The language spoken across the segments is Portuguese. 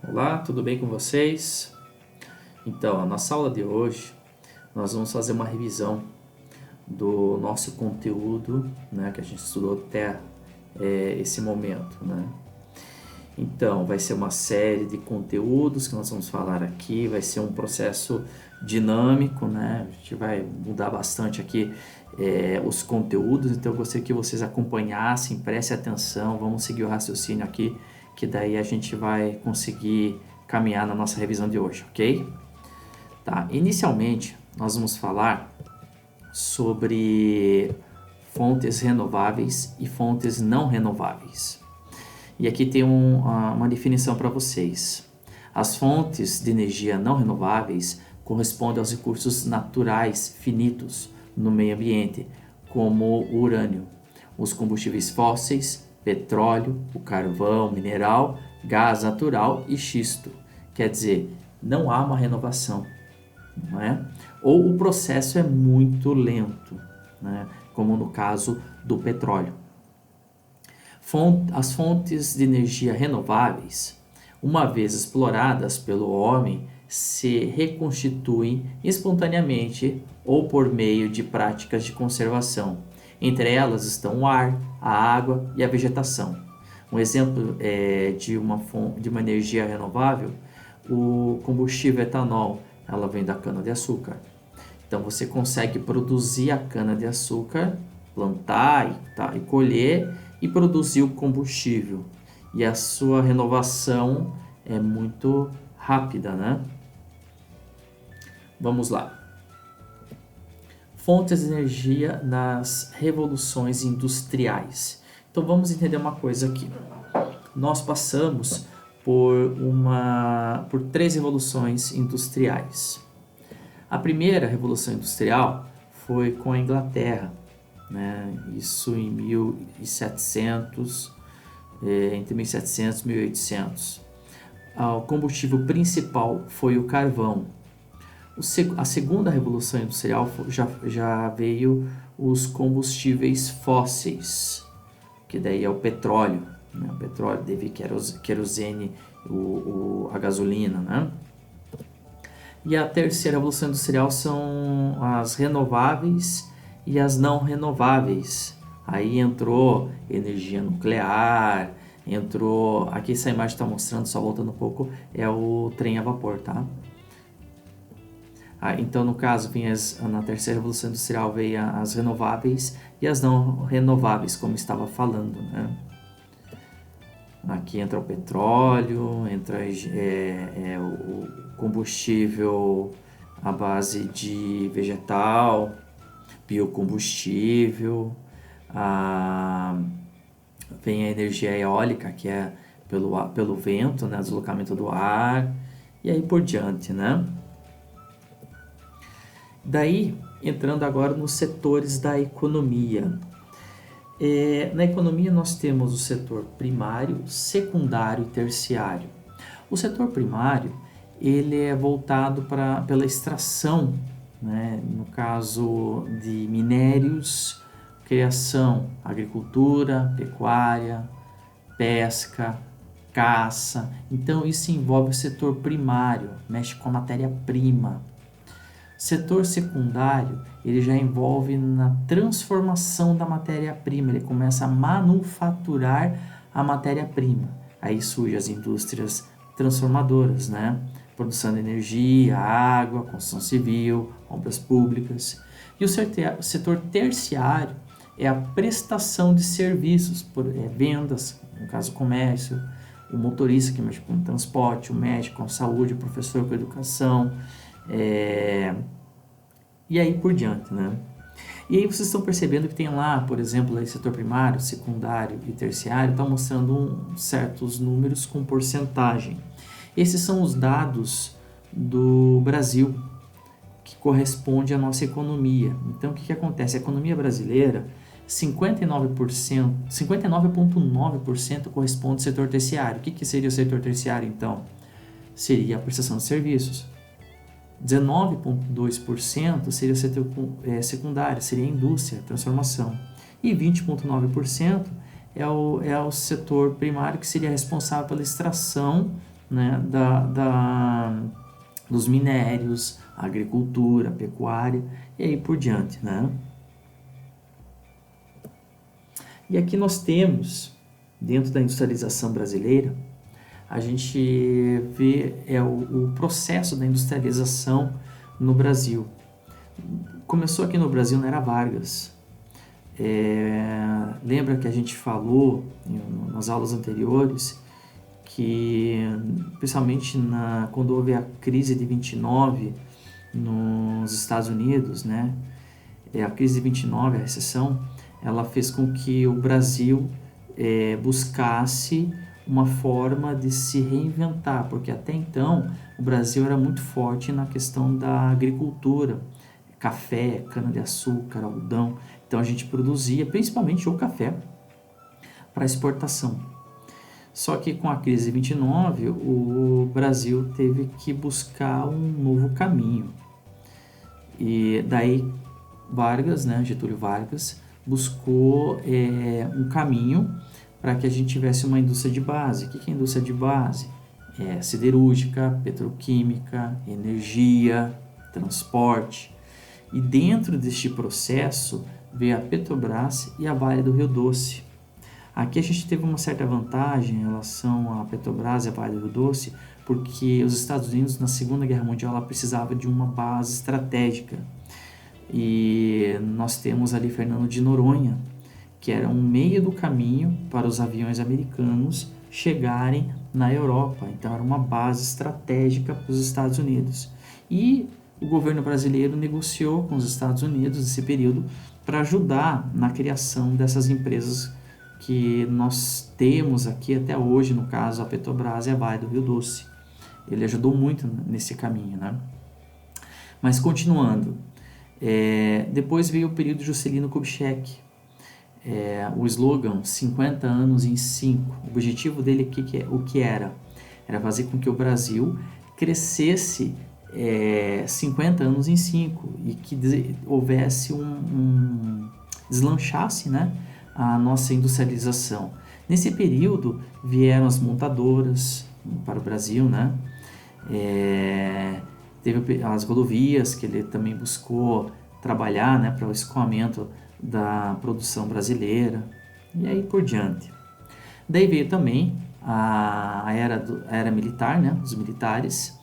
Olá, tudo bem com vocês? Então, a nossa aula de hoje, nós vamos fazer uma revisão do nosso conteúdo, né, que a gente estudou até esse momento, né? Então, vai ser uma série de conteúdos que nós vamos falar aqui, vai ser um processo dinâmico, né? A gente vai mudar bastante aqui os conteúdos, então eu gostaria que vocês acompanhassem, prestem atenção, vamos seguir o raciocínio aqui, que daí a gente vai conseguir caminhar na nossa revisão de hoje, ok? Tá, inicialmente, nós vamos falar sobre fontes renováveis e fontes não renováveis. E aqui tem uma definição para vocês. As fontes de energia não renováveis correspondem aos recursos naturais finitos no meio ambiente, como o urânio, os combustíveis fósseis, petróleo, o carvão mineral, gás natural e xisto. Quer dizer, não há uma renovação, não é? Ou o processo é muito lento, né? Como no caso do petróleo. As fontes de energia renováveis, uma vez exploradas pelo homem, se reconstituem espontaneamente ou por meio de práticas de conservação. Entre elas estão o ar, a água e a vegetação. Um exemplo de uma energia renovável, o combustível etanol, ela vem da cana-de-açúcar. Então você consegue produzir a cana-de-açúcar, plantar e colher e produzir o combustível. E a sua renovação é muito rápida, né? Vamos lá. Fontes de energia nas revoluções industriais. Então vamos entender uma coisa aqui. Nós passamos por 3 revoluções industriais. A primeira revolução industrial foi com a Inglaterra, né? Isso em 1700, entre 1700 e 1800. O combustível principal foi o carvão. A segunda revolução industrial já veio os combustíveis fósseis, que daí é o petróleo, né? O petróleo devido querosene, a gasolina, né? E a terceira revolução industrial são as renováveis e as não renováveis. Aí entrou energia nuclear, aqui essa imagem está mostrando, só voltando um pouco, é o trem a vapor, tá? Então, no caso, na terceira revolução industrial veio as renováveis e as não renováveis, como estava falando, né? Aqui entra o petróleo, entra o combustível à base de vegetal, biocombustível, vem a energia eólica, que é pelo vento, né, deslocamento do ar, e aí por diante, né? Daí, entrando agora nos setores da economia. Na economia nós temos o setor primário, secundário e terciário. O setor primário, ele é voltado pela extração, né? No caso de minérios, criação, agricultura, pecuária, pesca, caça. Então isso envolve o setor primário, mexe com a matéria-prima. Setor secundário, ele já envolve na transformação da matéria-prima, ele começa a manufaturar a matéria-prima. Aí surgem as indústrias transformadoras, né? Produção de energia, água, construção civil, obras públicas. E o setor terciário é a prestação de serviços, vendas, no caso comércio, o motorista que mexe com o transporte, o médico com a saúde, o professor com a educação, e aí por diante, né? E aí vocês estão percebendo que tem lá, por exemplo, aí setor primário, secundário e terciário, está mostrando certos números com porcentagem. Esses são os dados do Brasil, que corresponde à nossa economia. Então, o que acontece? A economia brasileira, 59,9% corresponde ao setor terciário. O que seria o setor terciário, então? Seria a prestação de serviços. 19,2% seria o setor secundário, seria a indústria, a transformação. E 20,9% é o setor primário, que seria responsável pela extração né, dos minérios, a agricultura, a pecuária e aí por diante, né? E aqui nós temos, dentro da industrialização brasileira, a gente vê o processo da industrialização no Brasil. Começou aqui no Brasil na Era Vargas. Lembra que a gente falou nas aulas anteriores que, principalmente quando houve a crise de 29 nos Estados Unidos, né? A crise de 29, a recessão, ela fez com que o Brasil buscasse uma forma de se reinventar, porque até então o Brasil era muito forte na questão da agricultura, café, cana-de-açúcar, algodão. Então a gente produzia principalmente o café para exportação. Só que com a crise de 29, o Brasil teve que buscar um novo caminho. E daí Vargas, né, Getúlio Vargas, buscou um caminho para que a gente tivesse uma indústria de base. O que é indústria de base? Siderúrgica, petroquímica, energia, transporte. E dentro deste processo veio a Petrobras e a Vale do Rio Doce. Aqui a gente teve uma certa vantagem em relação à Petrobras e a Vale do Rio Doce, porque os Estados Unidos, na Segunda Guerra Mundial, ela precisava de uma base estratégica. E nós temos ali Fernando de Noronha, que era um meio do caminho para os aviões americanos chegarem na Europa. Então era uma base estratégica para os Estados Unidos. E o governo brasileiro negociou com os Estados Unidos nesse período para ajudar na criação dessas empresas que nós temos aqui até hoje, no caso a Petrobras e a Vale do Rio Doce. Ele ajudou muito nesse caminho, né? Mas continuando, depois veio o período de Juscelino Kubitschek, o slogan 50 anos em 5. O objetivo dele o que era? Era fazer com que o Brasil crescesse 50 anos em 5 e que houvesse deslanchasse, né, a nossa industrialização. Nesse período vieram as montadoras para o Brasil, né? Teve as rodovias que ele também buscou trabalhar, né, para o escoamento da produção brasileira e aí por diante. Daí veio também a era militar, né, os militares,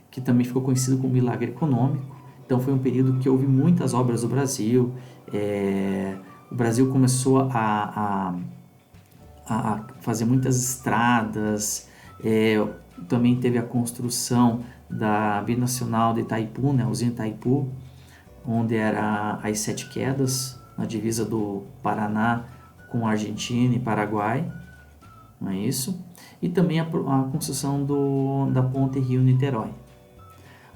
que também ficou conhecido como milagre econômico. Então foi um período que houve muitas obras no Brasil. O Brasil começou a fazer muitas estradas, também teve a construção da Binacional de Itaipu, né, a usina Itaipu, onde era as Sete Quedas, na divisa do Paraná com a Argentina e Paraguai, não é isso? E também a construção da ponte Rio-Niterói.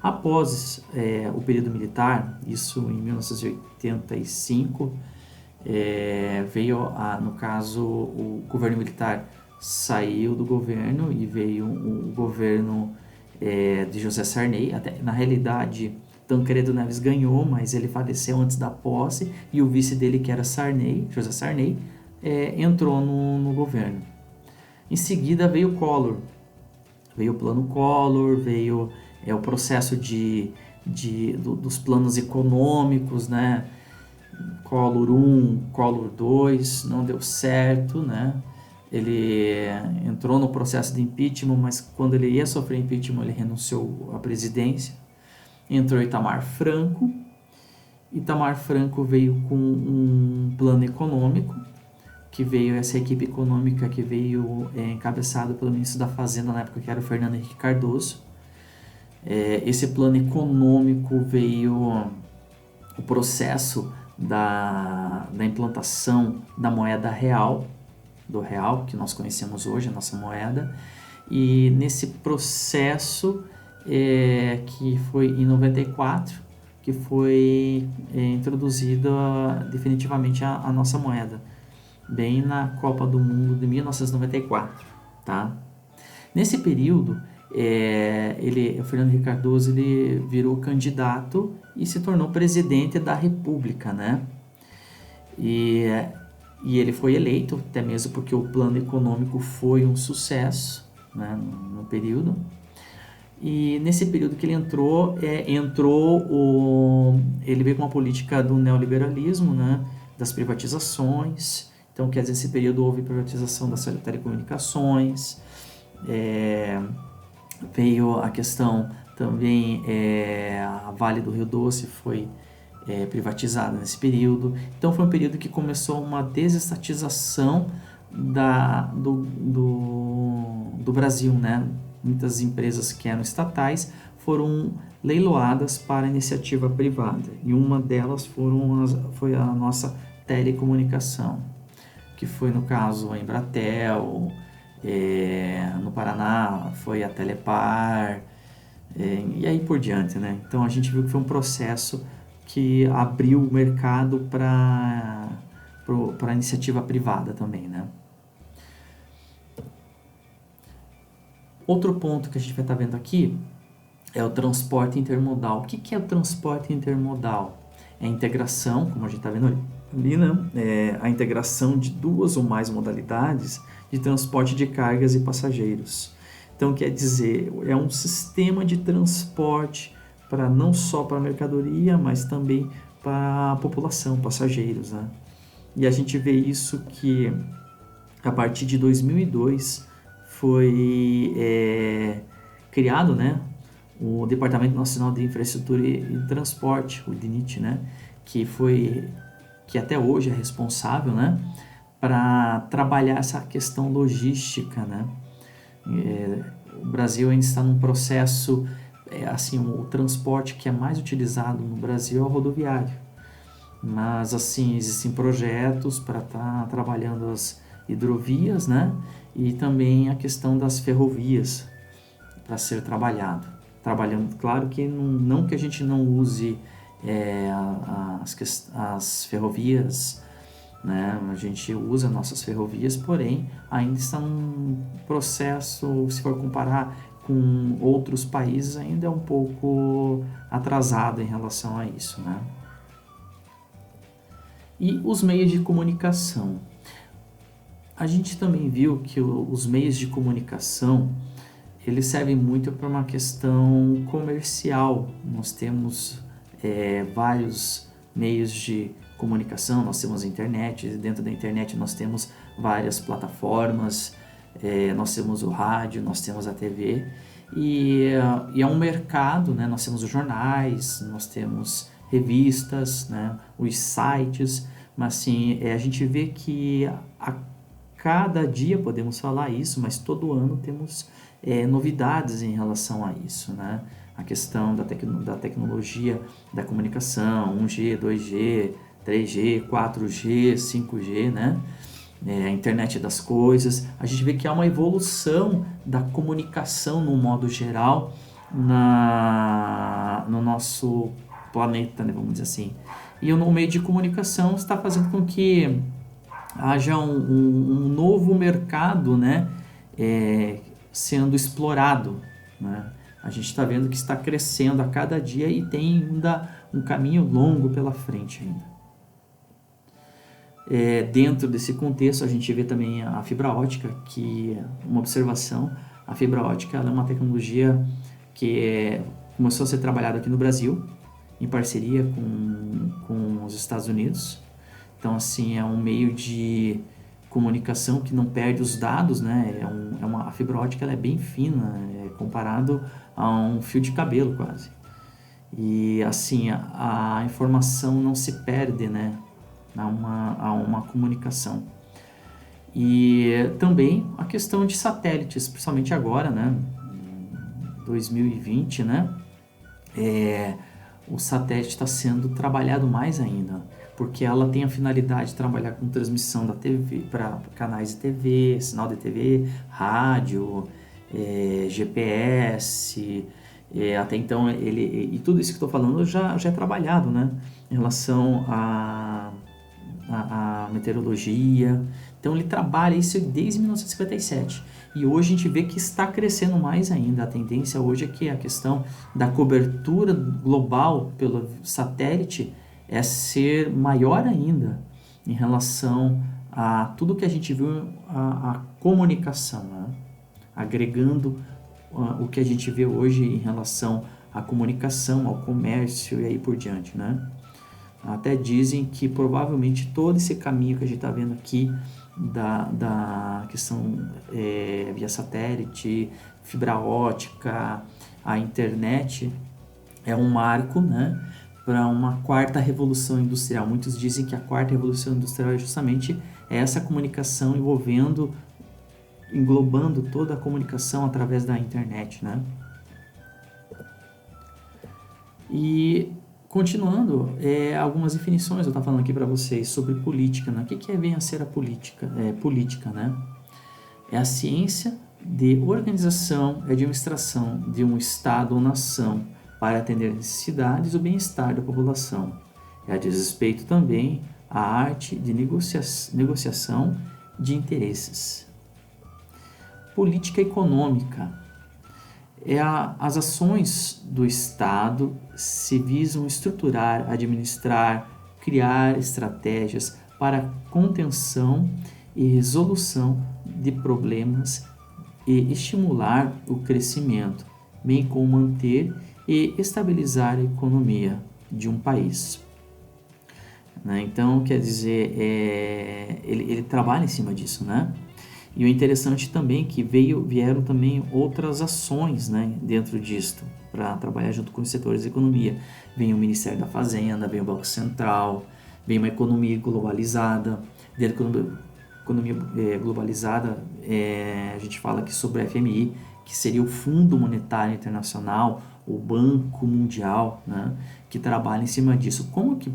Após o período militar, isso em 1985, veio, no caso, o governo militar saiu do governo e veio o governo de José Sarney. Até, na realidade, Tancredo Neves ganhou, mas ele faleceu antes da posse e o vice dele, que era José Sarney, entrou no governo. Em seguida veio o Collor, veio o plano Collor, veio o processo dos planos econômicos, né? Collor 1, Collor 2, não deu certo, né? Ele entrou no processo de impeachment, mas quando ele ia sofrer impeachment, ele renunciou à presidência. Entrou Itamar Franco. Itamar Franco veio com um plano econômico, que veio essa equipe econômica que veio encabeçada pelo ministro da Fazenda na época, que era o Fernando Henrique Cardoso. Esse plano econômico veio o processo da implantação da moeda real, do real, que nós conhecemos hoje, a nossa moeda, e nesse processo que foi em 94, que foi introduzida definitivamente a nossa moeda, bem na Copa do Mundo de 1994, tá? Nesse período, o Fernando Henrique Cardoso ele virou candidato e se tornou presidente da República, né? E ele foi eleito, até mesmo porque o plano econômico foi um sucesso, né, no período. E nesse período que ele entrou, ele veio com uma política do neoliberalismo, né, das privatizações. Então, quer dizer, nesse período houve privatização das telecomunicações, veio a questão também, a Vale do Rio Doce foi privatizada nesse período. Então, foi um período que começou uma desestatização do Brasil, né? Muitas empresas que eram estatais foram leiloadas para iniciativa privada, e uma delas foi a nossa telecomunicação, que foi, no caso, a Embratel, no Paraná foi a Telepar, e aí por diante, né? Então a gente viu que foi um processo que abriu o mercado para a iniciativa privada também, né? Outro ponto que a gente vai estar vendo aqui é o transporte intermodal. O que é o transporte intermodal? É a integração, como a gente está vendo ali, né? A integração de duas ou mais modalidades de transporte de cargas e passageiros. Então, quer dizer, é um sistema de transporte não só para a mercadoria, mas também para a população, passageiros, né? E a gente vê isso que, a partir de 2002, foi criado, né, o Departamento Nacional de Infraestrutura e Transporte, o DNIT, né, que até hoje é responsável, né, para trabalhar essa questão logística, né. O Brasil ainda está num processo, assim, o transporte que é mais utilizado no Brasil é o rodoviário, mas assim existem projetos para estar trabalhando as hidrovias, né, e também a questão das ferrovias para ser trabalhando, claro que não que a gente não use as ferrovias, né? A gente usa nossas ferrovias, porém ainda está num processo, se for comparar com outros países, ainda é um pouco atrasado em relação a isso, né? E os meios de comunicação. A gente também viu que os meios de comunicação, eles servem muito para uma questão comercial. Nós temos vários meios de comunicação, nós temos a internet, dentro da internet nós temos várias plataformas, nós temos o rádio, nós temos a TV, e é um mercado, né? Nós temos os jornais, nós temos revistas, né? Os sites, mas assim, a gente vê que a cada dia, podemos falar isso, mas todo ano temos novidades em relação a isso, né? A questão da tecnologia da comunicação, 1G, 2G, 3G, 4G, 5G, né? A internet das coisas. A gente vê que há uma evolução da comunicação no modo geral no nosso planeta, né? Vamos dizer assim. E o meio de comunicação está fazendo com que haja um novo mercado, né, sendo explorado, né? A gente está vendo que está crescendo a cada dia e tem ainda um caminho longo pela frente ainda. Dentro desse contexto, a gente vê também a fibra ótica, que uma observação, a fibra ótica ela é uma tecnologia que começou a ser trabalhada aqui no Brasil, em parceria com os Estados Unidos. Então, assim, é um meio de comunicação que não perde os dados, né? A fibra ótica ela é bem fina, comparado a um fio de cabelo quase. E, assim, a informação não se perde, né? Há uma comunicação. E também a questão de satélites, principalmente agora, né? 2020, né? O satélite está sendo trabalhado mais ainda, porque ela tem a finalidade de trabalhar com transmissão da TV para canais de TV, sinal de TV, rádio, GPS, até então e tudo isso que estou falando já é trabalhado, né, em relação à meteorologia. Então ele trabalha isso desde 1957 e hoje a gente vê que está crescendo mais ainda. A tendência hoje é que a questão da cobertura global pelo satélite é ser maior ainda em relação a tudo que a gente viu, a comunicação, né? agregando o que a gente vê hoje em relação à comunicação, ao comércio e aí por diante, né? Até dizem que provavelmente todo esse caminho que a gente está vendo aqui da questão via satélite, fibra ótica, a internet, é um marco, né, para uma quarta revolução industrial. Muitos dizem que a quarta revolução industrial é justamente essa comunicação englobando toda a comunicação através da internet, né? E continuando, algumas definições eu estava falando aqui para vocês sobre política, né? O que vem a ser a política? Política, né? É a ciência de organização e administração de um Estado ou nação para atender às necessidades e o bem-estar da população. É a desrespeito também à arte de negociação de interesses. Política econômica. As ações do Estado se visam estruturar, administrar, criar estratégias para contenção e resolução de problemas e estimular o crescimento, bem como manter e estabilizar a economia de um país. Né? Então, quer dizer, ele trabalha em cima disso, né? E o interessante também é que vieram também outras ações, né, dentro disto, para trabalhar junto com os setores de economia. Vem o Ministério da Fazenda, vem o Banco Central, vem uma economia globalizada. Dentro da economia globalizada, a gente fala aqui sobre o FMI, que seria o Fundo Monetário Internacional, o Banco Mundial, né, que trabalha em cima disso. Como que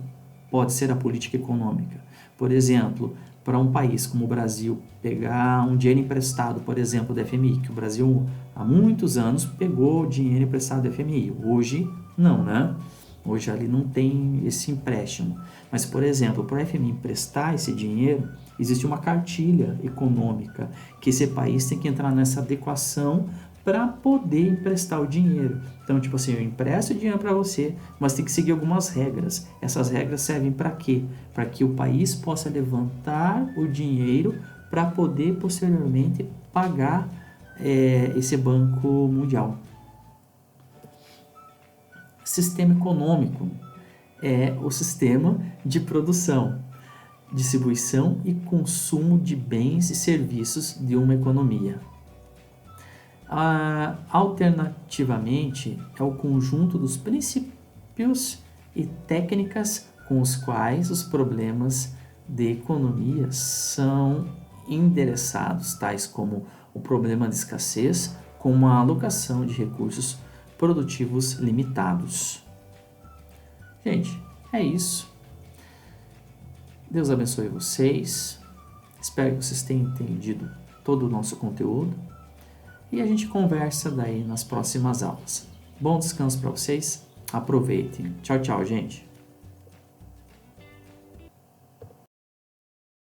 pode ser a política econômica? Por exemplo, para um país como o Brasil pegar um dinheiro emprestado, por exemplo, do FMI, que o Brasil há muitos anos pegou dinheiro emprestado do FMI. Hoje não, né? Hoje ali não tem esse empréstimo. Mas, por exemplo, para o FMI emprestar esse dinheiro, existe uma cartilha econômica que esse país tem que entrar nessa adequação para poder emprestar o dinheiro. Então, tipo assim, eu empresto o dinheiro para você, mas tem que seguir algumas regras. Essas regras servem para quê? Para que o país possa levantar o dinheiro para poder posteriormente pagar esse Banco Mundial. Sistema econômico é o sistema de produção, distribuição e consumo de bens e serviços de uma economia. Alternativamente, é o conjunto dos princípios e técnicas com os quais os problemas de economia são endereçados, tais como o problema de escassez, com a alocação de recursos produtivos limitados. Gente, é isso. Deus abençoe vocês. Espero que vocês tenham entendido todo o nosso conteúdo. E a gente conversa daí nas próximas aulas. Bom descanso para vocês. Aproveitem. Tchau, tchau, gente.